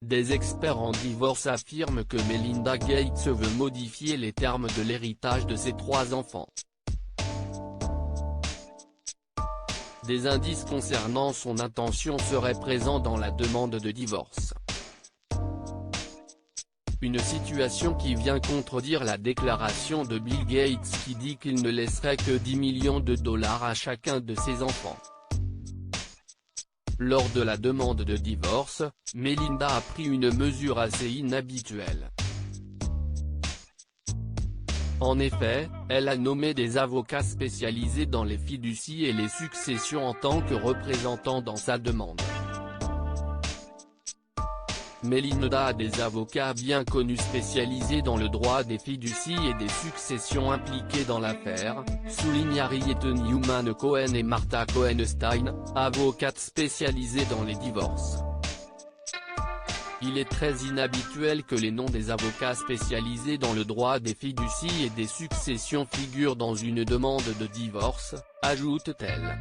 Des experts en divorce affirment que Melinda Gates veut modifier les termes de l'héritage de ses 3 enfants. Des indices concernant son intention seraient présents dans la demande de divorce. Une situation qui vient contredire la déclaration de Bill Gates qui dit qu'il ne laisserait que 10 millions de dollars à chacun de ses enfants. Lors de la demande de divorce, Melinda a pris une mesure assez inhabituelle. En effet, elle a nommé des avocats spécialisés dans les fiducies et les successions en tant que représentants dans sa demande. Melinda a des avocats bien connus spécialisés dans le droit des fiducies et des successions impliqués dans l'affaire, soulignent Harriet Newman Cohen et Martha Cohen-Stein, avocates spécialisées dans les divorces. Il est très inhabituel que les noms des avocats spécialisés dans le droit des fiducies et des successions figurent dans une demande de divorce, ajoute-t-elle.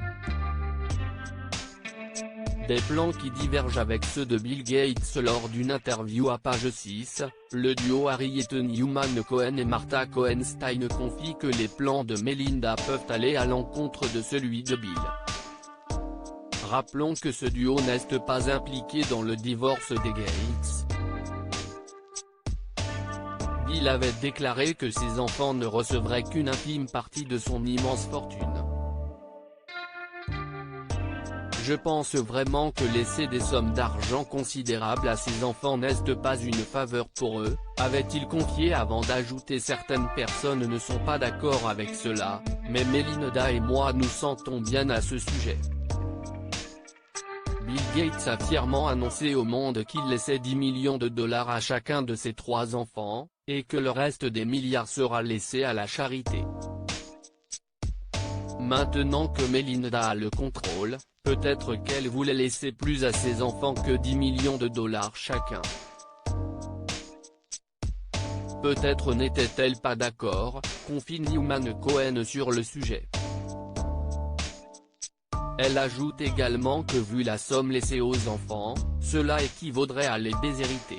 Des plans qui divergent avec ceux de Bill Gates. Lors d'une interview à page 6, le duo Harriet Newman Cohen et Martha Cohen-Stein confie que les plans de Melinda peuvent aller à l'encontre de celui de Bill. Rappelons que ce duo n'est pas impliqué dans le divorce des Gates. Bill avait déclaré que ses enfants ne recevraient qu'une infime partie de son immense fortune. Je pense vraiment que laisser des sommes d'argent considérables à ses enfants n'est pas une faveur pour eux, avait-il confié avant d'ajouter certaines personnes ne sont pas d'accord avec cela, mais Melinda et moi nous sentons bien à ce sujet. Bill Gates a fièrement annoncé au monde qu'il laissait 10 millions de dollars à chacun de ses 3 enfants, et que le reste des milliards sera laissé à la charité. Maintenant que Melinda a le contrôle, peut-être qu'elle voulait laisser plus à ses enfants que 10 millions de dollars chacun. Peut-être n'était-elle pas d'accord, confie Newman Cohen sur le sujet. Elle ajoute également que vu la somme laissée aux enfants, cela équivaudrait à les déshériter.